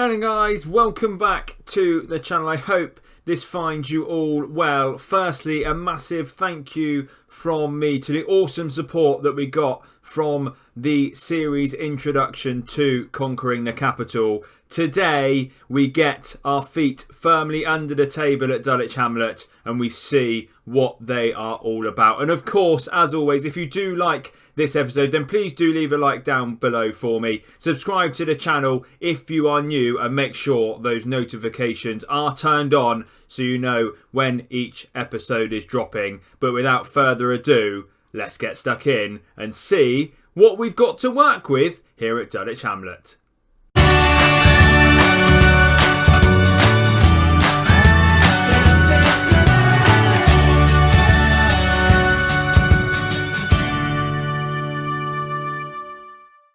Hello guys, welcome back to the channel. I hope this finds you all well. Firstly, a massive thank you from me to the awesome support that we got from the series introduction to Conquering the Capital. Today we get our feet firmly under the table at Dulwich Hamlet and we see what they are all about. And of course, as always, if you do like this episode, then please do leave a like down below for me. Subscribe to the channel if you are new and make sure those notifications are turned on so you know when each episode is dropping. But without further ado, let's get stuck in and see what we've got to work with here at Dulwich Hamlet.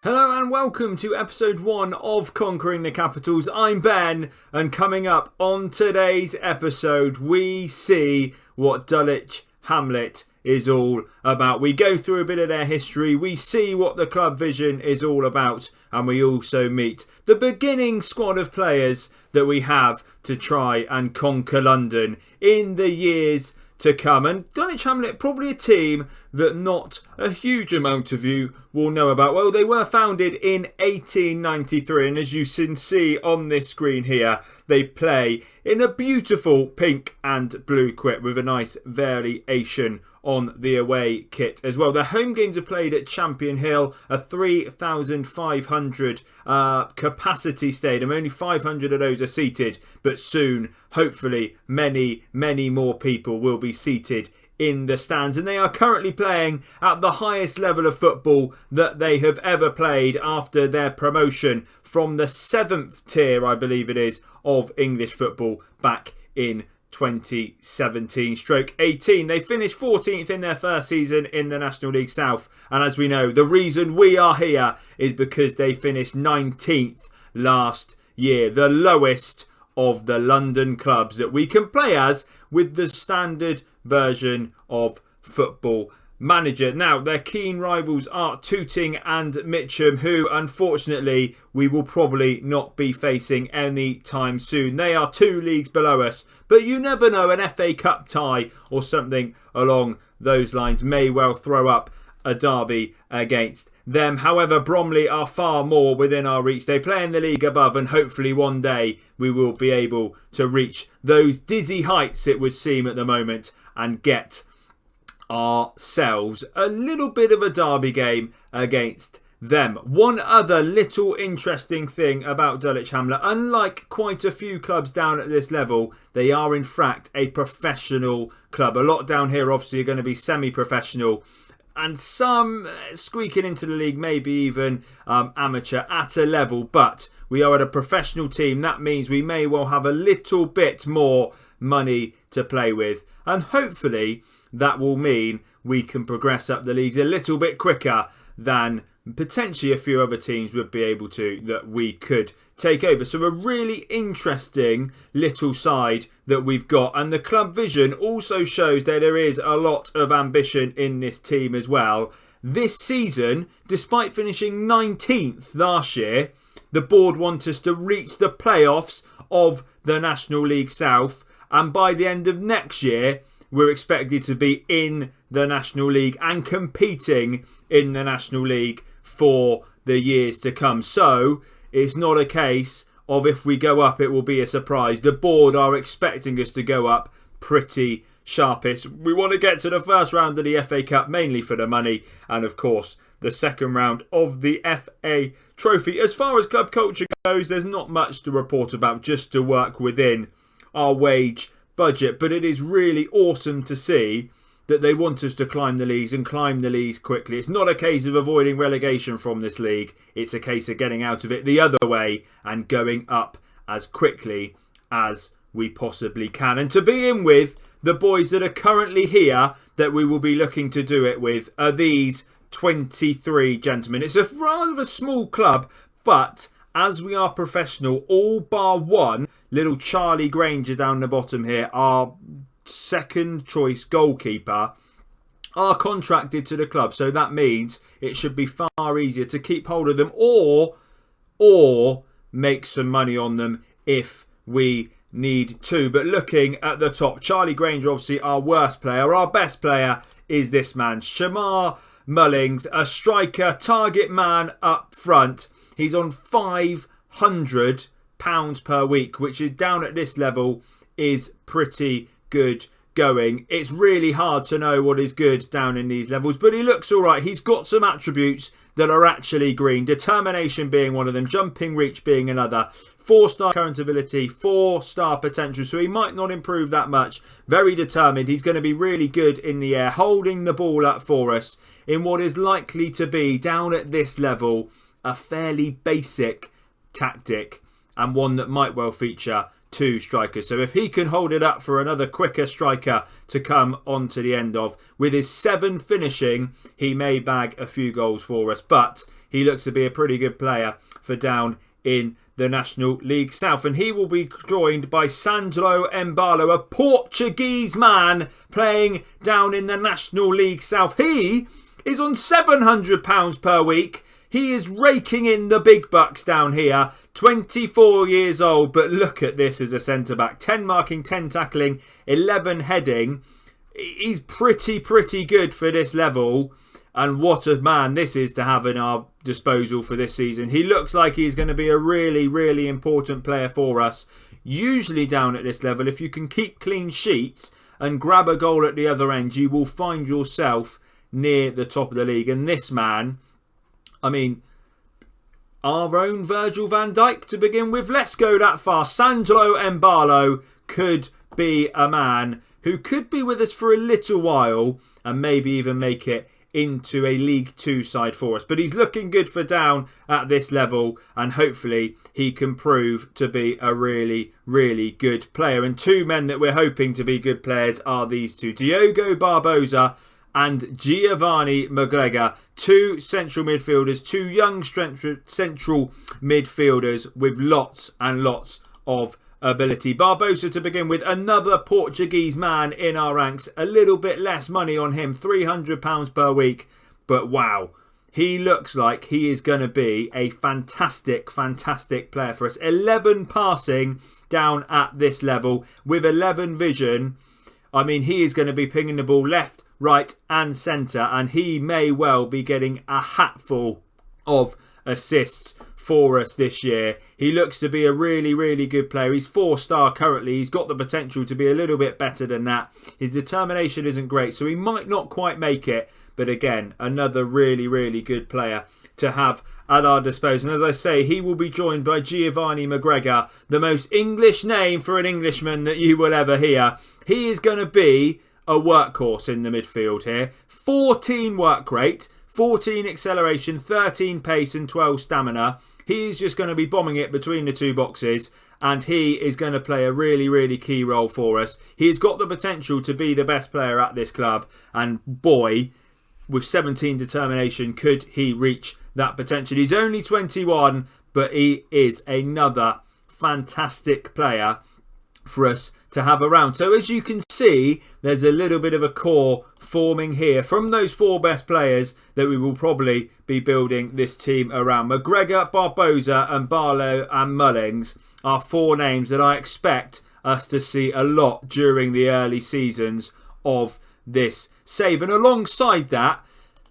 Hello and welcome to episode 1 of Conquering the Capitals. I'm Ben, and coming up on today's episode we see what Dulwich Hamlet is all about. We go through a bit of their history, we see what the club vision is all about, and we also meet the beginning squad of players that we have to try and conquer London in the years to come. And Dulwich Hamlet, probably a team that not a huge amount of you will know about. Well, they were founded in 1893, and as you can see on this screen here, they play in a beautiful pink and blue kit with a nice variation on the away kit as well. Their home games are played at Champion Hill, a 3,500 capacity stadium. Only 500 of those are seated, but soon, hopefully, many more people will be seated in the stands. And they are currently playing at the highest level of football that they have ever played after their promotion from the 7th tier, I believe it is, of English football back in 2017/18. They finished 14th in their first season in the National League South, and as we know, the reason we are here is because they finished 19th last year, the lowest of the London clubs that we can play as with the standard version of Football Manager. Now, their keen rivals are Tooting and Mitcham, who unfortunately we will probably not be facing any time soon. They are 2 leagues below us, but you never know, an FA Cup tie or something along those lines may well throw up a derby against them. However, Bromley are far more within our reach. They play in the league above, and hopefully one day we will be able to reach those dizzy heights, it would seem at the moment, and get ourselves a little bit of a derby game against them. One other little interesting thing about Dulwich Hamlet: unlike quite a few clubs down at this level, they are in fact a professional club. A lot down here obviously are going to be semi-professional, and some squeaking into the league, maybe even amateur at a level, but we are at a professional team. That means we may well have a little bit more money to play with, and hopefully that will mean we can progress up the leagues a little bit quicker than potentially a few other teams would be able to that we could take over. So a really interesting little side that we've got, and the club vision also shows that there is a lot of ambition in this team as well. This season, despite finishing 19th last year, the board want us to reach the playoffs of the National League South, and by the end of next year we're expected to be in the National League and competing in the National League for the years to come. So it's not a case of if we go up it will be a surprise. The board are expecting us to go up pretty sharpish. We want to get to the first round of the FA Cup mainly for the money, and of course the second round of the FA Trophy. As far as club culture goes, there's not much to report about, just to work within our wage budget, but it is really awesome to see that they want us to climb the leagues and climb the leagues quickly. It's not a case of avoiding relegation from this league, it's a case of getting out of it the other way and going up as quickly as we possibly can. And to begin with, the boys that are currently here that we will be looking to do it with are these 23 gentlemen. It's a rather small club, but as we are professional, all bar one, little Charlie Granger down the bottom here, our second choice goalkeeper, are contracted to the club. So that means it should be far easier to keep hold of them or make some money on them if we need to. But looking at the top, Charlie Granger, obviously our worst player. Our best player is this man, Shamar Mullings, a striker, target man up front. He's on £500 per week, which is down at this level is pretty good going. It's really hard to know what is good down in these levels, but he looks all right. He's got some attributes that are actually green. Determination being one of them, jumping reach being another. 4-star current ability, 4-star potential, so he might not improve that much. Very determined. He's going to be really good in the air, holding the ball up for us in what is likely to be, down at this level, a fairly basic tactic, and one that might well feature 2 strikers. So if he can hold it up for another quicker striker to come on to the end of, with his 7 finishing, he may bag a few goals for us, but he looks to be a pretty good player for down in the National League South. And he will be joined by Sandro Embalo, a Portuguese man playing down in the National League South. He is on £700 per week. He is raking in the big bucks down here. 24 years old, but look at this as a centre-back. 10 marking, 10 tackling, 11 heading. He's pretty good for this level. And what a man this is to have in our disposal for this season. He looks like he's going to be a really important player for us. Usually down at this level, if you can keep clean sheets and grab a goal at the other end, you will find yourself near the top of the league. And this man, I mean, our own Virgil van Dijk to begin with. Let's go that far. Sandro Embalo could be a man who could be with us for a little while and maybe even make it into a League 2 side for us. But he's looking good for down at this level, and hopefully he can prove to be a really good player. And 2 men that we're hoping to be good players are these 2, Diogo Barbosa and Giovanni Mcgregor. 2 central midfielders, 2 young central midfielders with lots and lots of ability. Barbosa to begin with, another Portuguese man in our ranks. A little bit less money on him, £300 per week. But wow, he looks like he is going to be a fantastic player for us. 11 passing down at this level with 11 vision. I mean, he is going to be pinging the ball left, right and centre, and he may well be getting a hatful of assists for us this year. He looks to be a really good player. He's 4-star currently. He's got the potential to be a little bit better than that. His determination isn't great, so he might not quite make it. But again, another really good player to have at our disposal. And as I say, he will be joined by Giovanni Mcgregor, the most English name for an Englishman that you will ever hear. He is going to be a workhorse in the midfield here. 14 work rate, 14 acceleration, 13 pace and 12 stamina. He's just going to be bombing it between the 2 boxes, and he is going to play a really key role for us. He's got the potential to be the best player at this club, and boy, with 17 determination, could he reach that potential. He's only 21, but he is another fantastic player for us to have around. So as you can see, there's a little bit of a core forming here from those 4 best players that we will probably be building this team around. Mcgregor, Barbosa and Barlow and Mullings are 4 names that I expect us to see a lot during the early seasons of this save. And alongside that,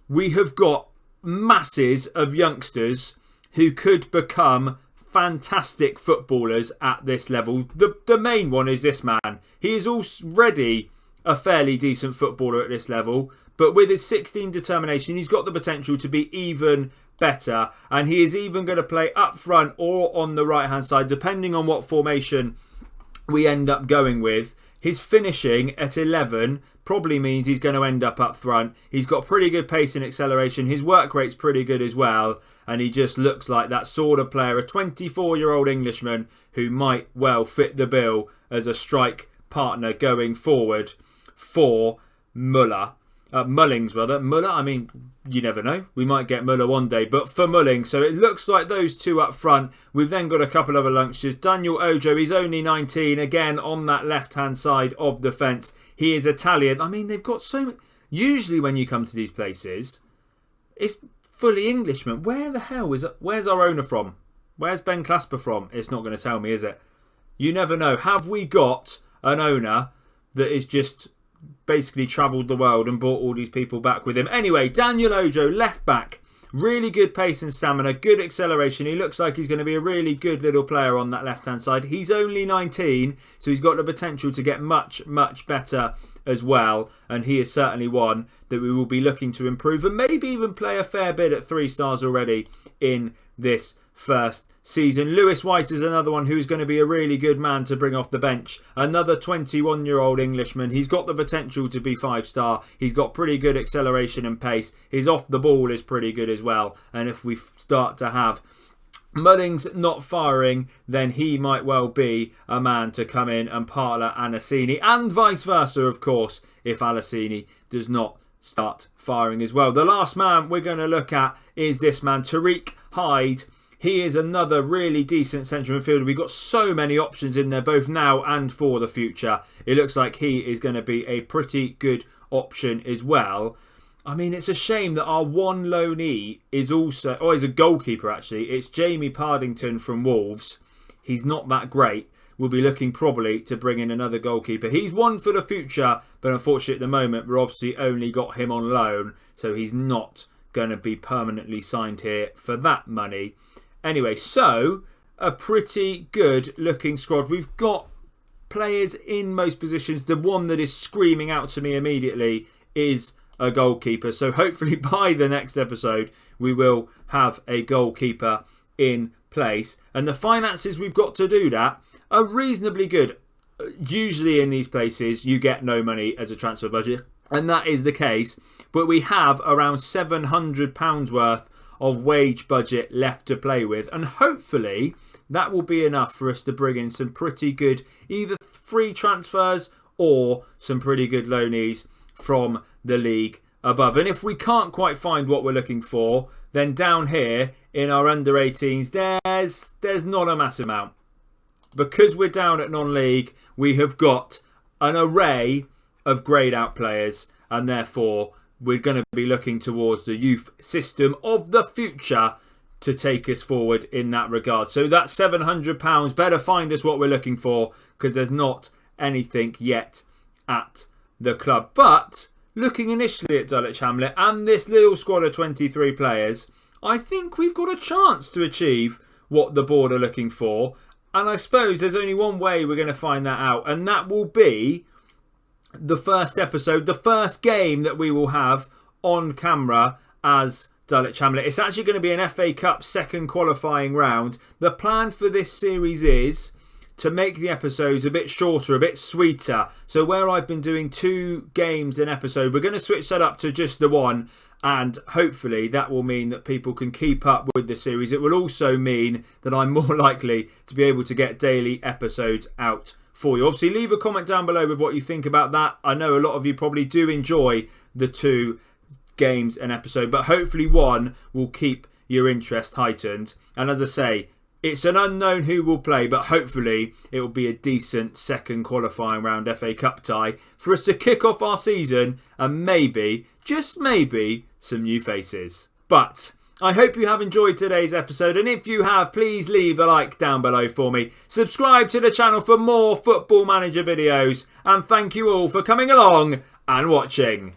we have got masses of youngsters who could become fantastic footballers at this level. The main one is this man. He is already a fairly decent footballer at this level, but with his 16 determination, he's got the potential to be even better, and he is even going to play up front or on the right hand side, depending on what formation we end up going with. His finishing at 11 probably means he's going to end up front. He's got pretty good pace and acceleration. His work rate's pretty good as well. And he just looks like that sort of player, a 24-year-old Englishman who might well fit the bill as a strike partner going forward for Mullings. Muller, I mean, you never know. We might get Muller one day, but for Mullings. So it looks like those 2 up front. We've then got a couple of other youngsters. Daniel Ojo, he's only 19, again on that left-hand side of the fence. He is Italian. I mean, they've got so many. Usually when you come to these places, it's fully Englishmen. Where's our owner from? Where's Ben Clasper from? It's not going to tell me, is it? You never know. Have we got an owner that is just basically travelled the world and brought all these people back with him? Anyway, Daniel Ojo, left back. Really good pace and stamina, good acceleration. He looks like he's going to be a really good little player on that left-hand side. He's only 19, so he's got the potential to get much, much better as well. And he is certainly one that we will be looking to improve and maybe even play a fair bit at 3 stars already in this first season. Lewis White is another one who's going to be a really good man to bring off the bench. Another 21-year-old Englishman. He's got the potential to be 5-star. He's got pretty good acceleration and pace. His off the ball is pretty good as well. And if we start to have Mullings not firing, then he might well be a man to come in and partner Anasini, and vice versa, of course, if Alasini does not start firing as well. The last man we're going to look at is this man, Tariq Hyde. He is another really decent central midfielder. We've got so many options in there, both now and for the future. It looks like he is going to be a pretty good option as well. I mean, it's a shame that our one loanee is also... Oh, he's a goalkeeper, actually. It's Jamie Pardington from Wolves. He's not that great. We'll be looking probably to bring in another goalkeeper. He's one for the future, but unfortunately at the moment, we've obviously only got him on loan, so he's not going to be permanently signed here for that money. Anyway, so a pretty good looking squad. We've got players in most positions. The one that is screaming out to me immediately is a goalkeeper. So hopefully by the next episode, we will have a goalkeeper in place. And the finances we've got to do that are reasonably good. Usually in these places, you get no money as a transfer budget. And that is the case. But we have around £700 worth of wage budget left to play with, and hopefully that will be enough for us to bring in some pretty good either free transfers or some pretty good loanees from the league above. And if we can't quite find what we're looking for, then down here in our under 18s there's not a massive amount. Because we're down at non-league, we have got an array of greyed out players, and therefore we're going to be looking towards the youth system of the future to take us forward in that regard. So that's £700. Better find us what we're looking for, because there's not anything yet at the club. But looking initially at Dulwich Hamlet and this little squad of 23 players, I think we've got a chance to achieve what the board are looking for. And I suppose there's only one way we're going to find that out, and that will be the first episode, the first game that we will have on camera as Dulwich Hamlet. It's actually going to be an FA Cup second qualifying round. The plan for this series is to make the episodes a bit shorter, a bit sweeter. So where I've been doing 2 games an episode, we're going to switch that up to just the one, and hopefully that will mean that people can keep up with the series. It will also mean that I'm more likely to be able to get daily episodes out for you. Obviously, leave a comment down below with what you think about that. I know a lot of you probably do enjoy the 2 games an episode, but hopefully one will keep your interest heightened. And as I say, it's an unknown who will play, but hopefully it will be a decent second qualifying round FA Cup tie for us to kick off our season, and maybe, just maybe, some new faces. But I hope you have enjoyed today's episode, and if you have, please leave a like down below for me. Subscribe to the channel for more Football Manager videos, and thank you all for coming along and watching.